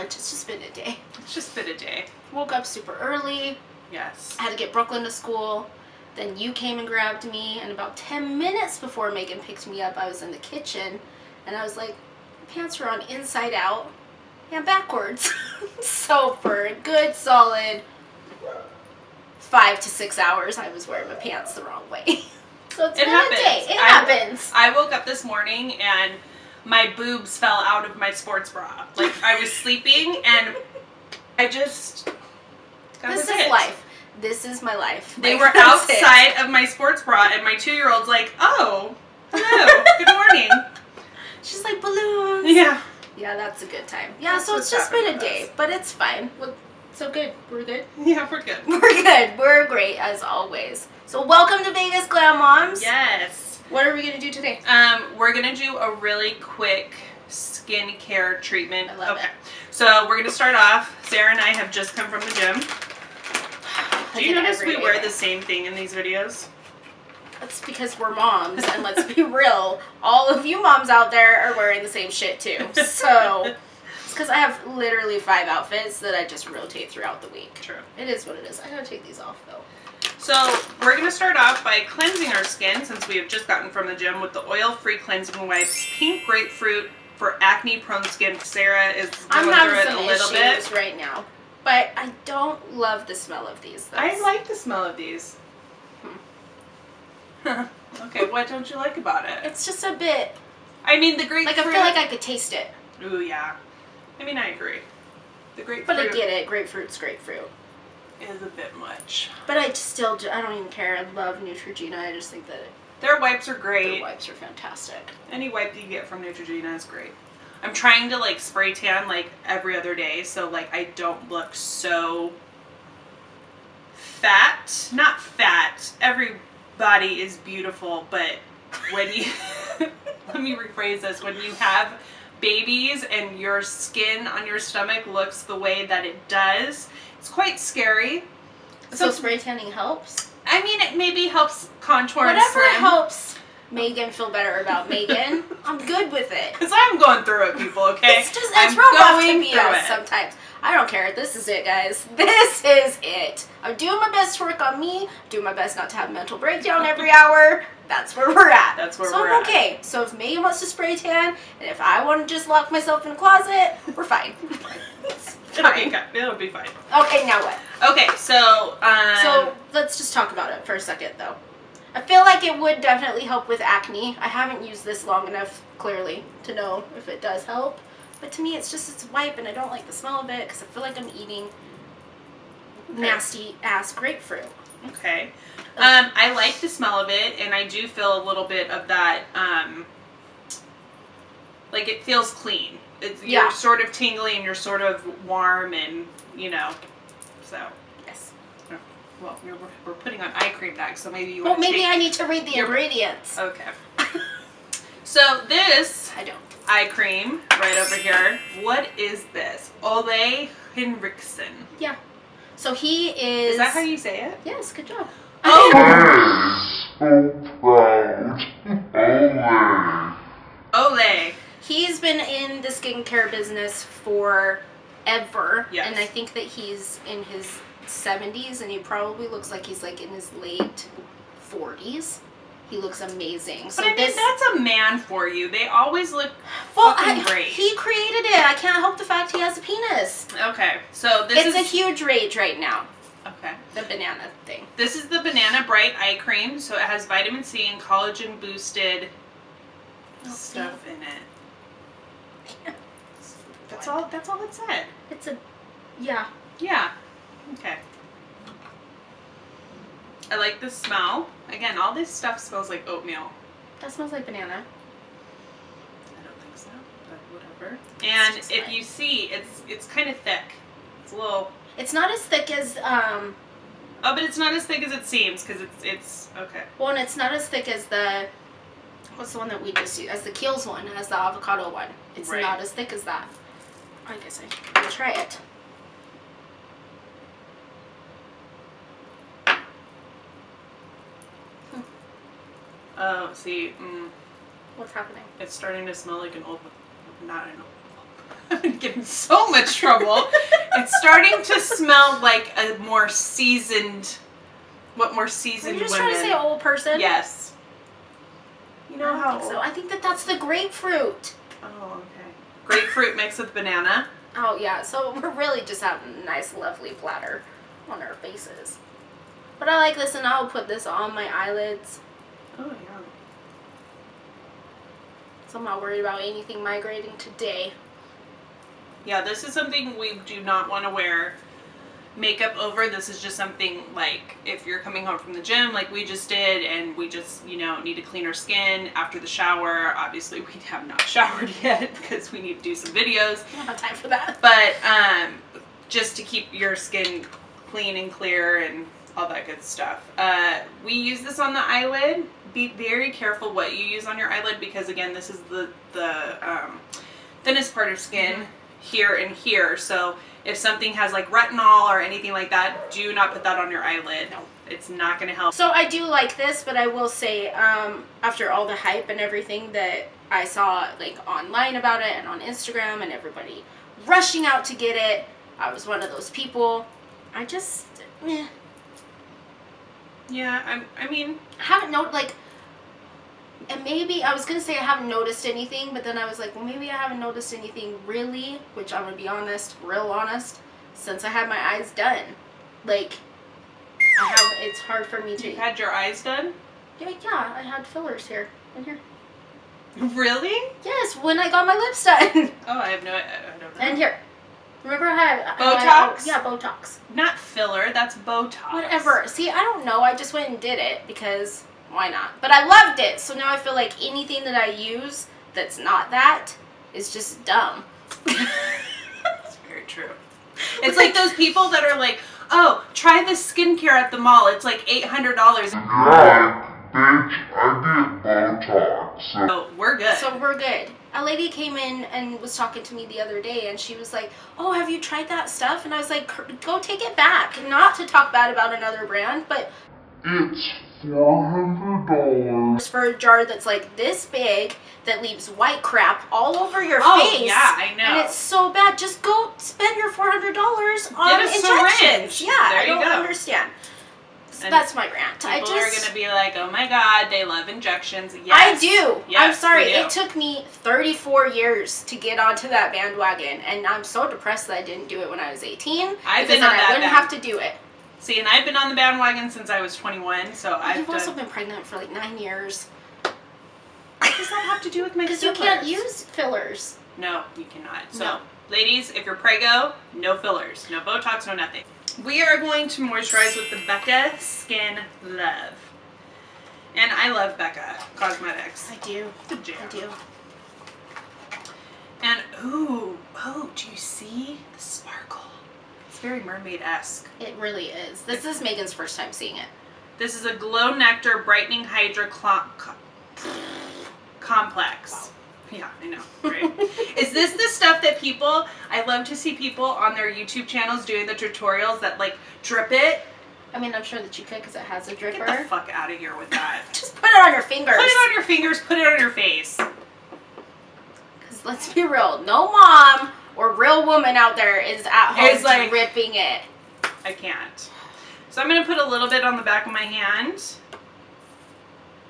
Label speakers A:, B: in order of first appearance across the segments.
A: lunch. It's just been a day.
B: It's just been a day.
A: Woke up super early.
B: Yes.
A: I had to get Brooklyn to school. Then you came and grabbed me, and about 10 minutes before Megan picked me up, I was in the kitchen, and I was like, my pants are on inside out and backwards. So for a good solid 5 to 6 hours, I was wearing my pants the wrong way. So it's been a day. It happens.
B: I woke up this morning and my boobs fell out of my sports bra. Like, I was sleeping and I just...
A: This is life. This is my life.
B: They were outside of my sports bra and my 2-year-old's like, oh, hello, good morning.
A: She's like, balloons.
B: Yeah.
A: Yeah, that's a good time. Yeah, so it's just been a day, but it's fine. So good. We're good?
B: Yeah, we're good.
A: We're good. We're great, as always. So welcome to Vegas, Glam Moms.
B: Yes.
A: What are we going to do today?
B: We're going to do a really quick skincare treatment.
A: I love it.
B: So we're going to start off. Sarah and I have just come from the gym. Do you notice we wear the same thing in these videos?
A: That's because we're moms, and let's be real, all of you moms out there are wearing the same shit too. So, it's because I have literally 5 outfits that I just rotate throughout the week.
B: True.
A: It is what it is. I gotta take these off though.
B: So, we're going to start off by cleansing our skin, since we have just gotten from the gym, with the oil-free cleansing wipes, pink grapefruit for acne-prone skin. Sarah is going through it a little bit
A: right now. But I don't love the smell of these.
B: I like the smell of these. Okay, what don't you like about it?
A: It's just a bit...
B: I mean, the grapefruit...
A: Like, I feel like I could taste it.
B: Ooh, yeah. I mean, I agree. The grapefruit...
A: But I get it. Grapefruit's grapefruit.
B: Is a bit much.
A: But I don't even care. I love Neutrogena. I just think that...
B: Their wipes are great.
A: Their wipes are fantastic.
B: Any wipe that you get from Neutrogena is great. I'm trying to, like, spray tan, like, every other day, so, like, I don't look so fat. Not fat. Everybody is beautiful, but when you... Let me rephrase this. When you have babies and your skin on your stomach looks the way that it does, it's quite scary.
A: So spray tanning helps?
B: I mean, it maybe helps contour and
A: whatever
B: slim.
A: Helps Megan feel better about Megan. I'm good with it.
B: Because I'm going through it, people, okay?
A: It's rough to be us sometimes. I don't care. This is it, guys. This is it. I'm doing my best to work on me. Doing my best not to have a mental breakdown every hour. That's where we're at.
B: That's where
A: so
B: we're
A: I'm
B: at.
A: okay. So if Megan wants to spray tan, and if I want to just lock myself in a closet, we're fine.
B: It'll be fine.
A: Okay, now what?
B: Okay, so...
A: So let's just talk about it for a second, though. I feel like it would definitely help with acne. I haven't used this long enough, clearly, to know if it does help. But to me, it's a wipe, and I don't like the smell of it because I feel like I'm eating nasty-ass grapefruit.
B: Okay. I like the smell of it, and I do feel a little bit of that, like, it feels clean. You're sort of tingly, and you're sort of warm, and, you know, so... Well, we're putting on eye cream next, so maybe you want to
A: maybe I need to read the ingredients.
B: Okay. So this
A: I don't.
B: eye cream right over here, what is this? Ole Henriksen.
A: Yeah. So he is...
B: Is that how you say it?
A: Yes, good job.
B: Oh!
C: So proud.
B: Ole.
A: He's been in the skincare business forever.
B: Yes.
A: And I think that he's in his 70s, and he probably looks like he's like in his late 40s. He looks amazing.
B: But I mean, that's a man for you. They always look great.
A: He created it. I can't help the fact he has a penis.
B: Okay, so this is...
A: It's a huge rage right now.
B: Okay.
A: The banana thing.
B: This is the Banana Bright Eye Cream, so it has vitamin C and collagen boosted stuff in it. That's all it said.
A: It's a... Yeah.
B: Yeah. Okay. I like the smell. Again, all this stuff smells like oatmeal.
A: That smells like banana.
B: I don't think so, but whatever. And if you see, it's kind of thick. It's a little...
A: It's not as thick as...
B: Oh, but it's not as thick as it seems, because it's... Okay.
A: Well, and it's not as thick as the... What's the one that we just use? As the Kiehl's one, as the avocado one. It's not as thick as that. I guess I will try it.
B: Oh, see,
A: What's happening?
B: it's starting to smell like an old... Not an old... I'm gonna get in so much trouble. It's starting to smell like a more seasoned. What more seasoned
A: Are you just
B: women?
A: trying to say old person?
B: Yes. You know
A: I
B: how
A: don't think so.
B: old?
A: I think that that's the grapefruit.
B: Oh, okay. Grapefruit mixed with banana.
A: Oh yeah, so we're really just having a nice, lovely platter on our faces. But I like this, and I'll put this on my eyelids,
B: Oh yeah.
A: so I'm not worried about anything migrating today.
B: Yeah, this is something we do not want to wear makeup over. This is just something like if you're coming home from the gym like we just did, and we just, you know, need to clean our skin after the shower. Obviously we have not showered yet because we need to do some videos.
A: I don't have time for that.
B: But just to keep your skin clean and clear and all that good stuff. We use this on the eyelid. Be very careful what you use on your eyelid, because again, this is the thinnest part of skin, here and here. So if something has like retinol or anything like that, do not put that on your eyelid.
A: No.
B: It's not going to help.
A: So I do like this, but I will say, after all the hype and everything that I saw like online about it and on Instagram and everybody rushing out to get it, I was one of those people. I just,
B: Yeah, I mean,
A: I haven't like, and maybe I was gonna say I haven't noticed anything, but then I was like, well, maybe I haven't noticed anything really, which I'm gonna be honest, real honest, since I had my eyes done. Like, it's hard for me to.
B: you had your eyes done?
A: Yeah, I had fillers here and here.
B: Really?
A: Yes, when I got my lips done.
B: Oh, I don't know.
A: And here. Remember I had
B: Botox?
A: yeah, Botox.
B: Not filler, that's Botox.
A: Whatever. See, I don't know. I just went and did it because why not? But I loved it. So now I feel like anything that I use that's not that is just dumb.
B: That's very true. It's like those people that are like, oh, try this skincare at the mall. It's like $800.
C: Yeah, bitch, I did Botox.
B: So we're good.
A: So we're good. A lady came in and was talking to me the other day, and she was like, oh, have you tried that stuff? And I was like, go take it back. Not to talk bad about another brand, but
C: It's $400.
A: for a jar that's like this big that leaves white crap all over your face.
B: Oh, yeah, I know.
A: And it's so bad. Just go spend your $400 on
B: Get a
A: injections.
B: syringe.
A: Yeah,
B: There
A: I
B: you
A: don't
B: go.
A: understand. So
B: And
A: that's my rant.
B: People
A: I
B: are
A: just,
B: going to be like, oh my god, they love injections. Yes.
A: I do.
B: Yes,
A: I'm sorry.
B: we do.
A: It took me 34 years to get onto that bandwagon, and I'm so depressed that I didn't do it when I was 18.
B: I've
A: because
B: been
A: then
B: on that
A: I wouldn't
B: band-
A: have to do it.
B: See, and I've been on the bandwagon since I was 21, so
A: You've also been pregnant for like 9 years.
B: What does that have to do with my
A: Because you
B: fillers?
A: can't use fillers.
B: No, you cannot. So,
A: No.
B: ladies, if you're prego, no fillers, no Botox, no nothing. We are going to moisturize with the Becca Skin Love. And I love Becca Cosmetics.
A: I do.
B: The jam.
A: I do.
B: And, oh, do you see the sparkle? It's very mermaid-esque.
A: It really is. This is Megan's first time seeing it.
B: This is a Glow Nectar Brightening Hydra Complex.
A: Wow.
B: Yeah, I know, right? Is this the stuff that people, I love to see people on their YouTube channels doing the tutorials that like drip it?
A: I mean, I'm sure that you could because it has a
B: Get the
A: dripper.
B: fuck out of here with that.
A: Just put it on your fingers.
B: Put it on your fingers, put it on your face.
A: Because let's be real, no mom or real woman out there is at home
B: It's like-
A: dripping it.
B: I can't. So I'm going to put a little bit on the back of my hand.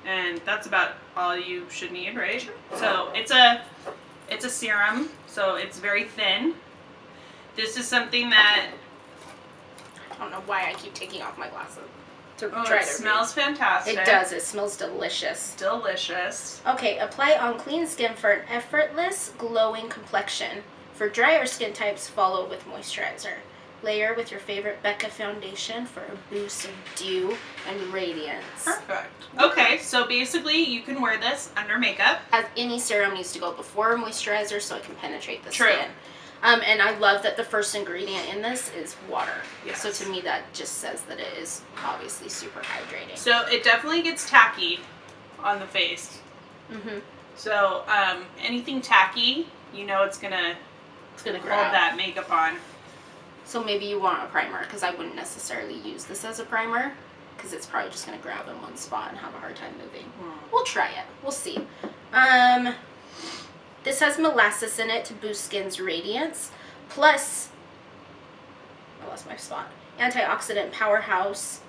B: And that's about all you should need, right? Sure. So it's a serum, so it's very thin. This is something that
A: I don't know why I keep taking off my glasses to try
B: it
A: to read.
B: smells fantastic.
A: It does. It smells delicious.
B: Delicious.
A: Okay, apply on clean skin for an effortless, glowing complexion. For drier skin types, follow with moisturizer. Layer with your favorite Becca foundation for a boost of dew and radiance.
B: Perfect. Okay, so basically you can wear this under makeup.
A: As any serum needs to go before moisturizer so it can penetrate the
B: True.
A: skin. And I love that the first ingredient in this is water.
B: Yes.
A: So to me that just says that it is obviously super hydrating.
B: So it definitely gets tacky on the face.
A: Mm-hmm.
B: So anything tacky, you know it's gonna
A: Hold
B: hold that makeup on.
A: So maybe you want a primer, because I wouldn't necessarily use this as a primer, because it's probably just going to grab in one spot and have a hard time moving. We'll try it. We'll see. This has molasses in it to boost skin's radiance. Plus, I lost my spot. Antioxidant powerhouse.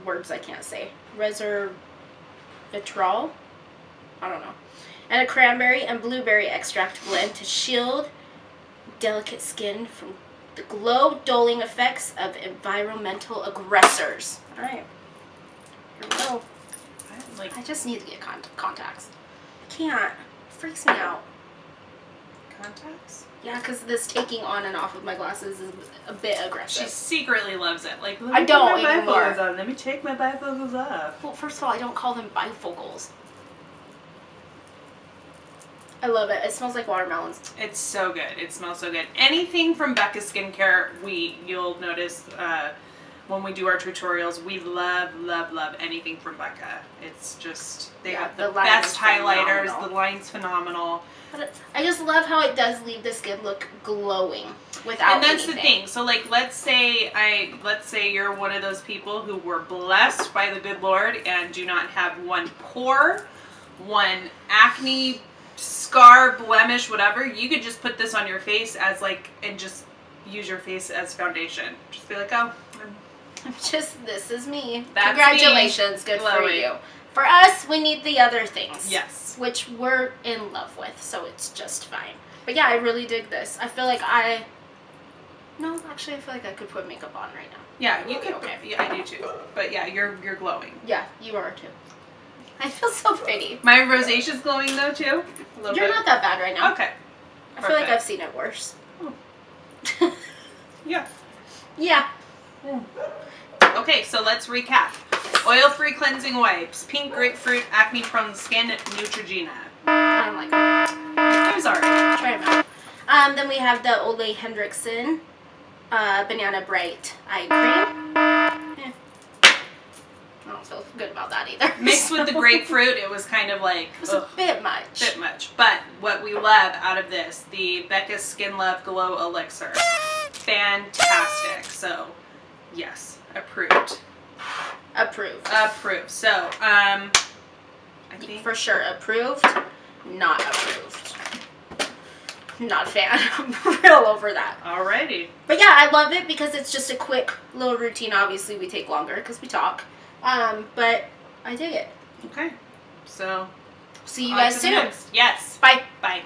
A: Words I can't say. Resveratrol. I don't know. And a cranberry and blueberry extract blend to shield delicate skin from the glow-dulling effects of environmental aggressors. All right. Here we go. I just need to get contacts. I can't. It freaks me out.
B: Contacts?
A: Yeah, because this taking on and off of my glasses is a bit aggressive.
B: She secretly loves it. Like,
A: I don't
B: put my
A: anymore.
B: bifocals on. Let me take my bifocals off.
A: Well, first of all, I don't call them bifocals. I love it. It smells like watermelons.
B: It's so good. It smells so good. Anything from Becca Skincare, you'll notice when we do our tutorials, we love anything from Becca. It's just, they have the best highlighters.
A: Phenomenal.
B: The line's phenomenal.
A: But I just love how it does leave the skin look glowing without
B: And that's
A: anything.
B: the thing. So like, let's say you're one of those people who were blessed by the good Lord and do not have one pore, one acne, scar, blemish, whatever. You could just put this on your face as like, and just use your face as foundation. Just be like, oh,
A: this is me.
B: That's
A: Congratulations.
B: me.
A: Good for
B: Glowing.
A: you. For us, we need the other things.
B: Yes.
A: Which we're in love with, so it's just fine. But yeah, I really dig this. I feel like no, actually, I feel like I could put makeup on right now.
B: Yeah, you
A: Okay,
B: could.
A: okay.
B: Yeah, I do too. But yeah, you're glowing.
A: Yeah, you are too. I feel so pretty.
B: My rosacea's glowing though too. A little
A: You're
B: bit.
A: not that bad right now.
B: Okay.
A: I feel like
B: Perfect.
A: I've seen it worse.
B: Yeah.
A: Yeah.
B: Okay, so let's recap. Oil-free cleansing wipes, pink grapefruit, acne-prone skin, Neutrogena.
A: I don't like it.
B: Those are it.
A: Try them out. Then we have the Ole Henriksen Banana Bright Eye Cream. I don't feel good about that either.
B: Mixed with the grapefruit, it was kind of like
A: It was a bit much.
B: But what we love out of this, the Becca Skin Love Glow Elixir. Fantastic. So, yes, approved.
A: Approved.
B: Approved. So, I think
A: For sure, approved. Not approved. Not a fan. I'm real over that.
B: Alrighty.
A: But yeah, I love it because it's just a quick little routine. Obviously, we take longer because we talk. But I dig it.
B: Okay. So,
A: See you
B: on
A: guys
B: to the
A: soon.
B: next. Yes.
A: Bye.
B: Bye.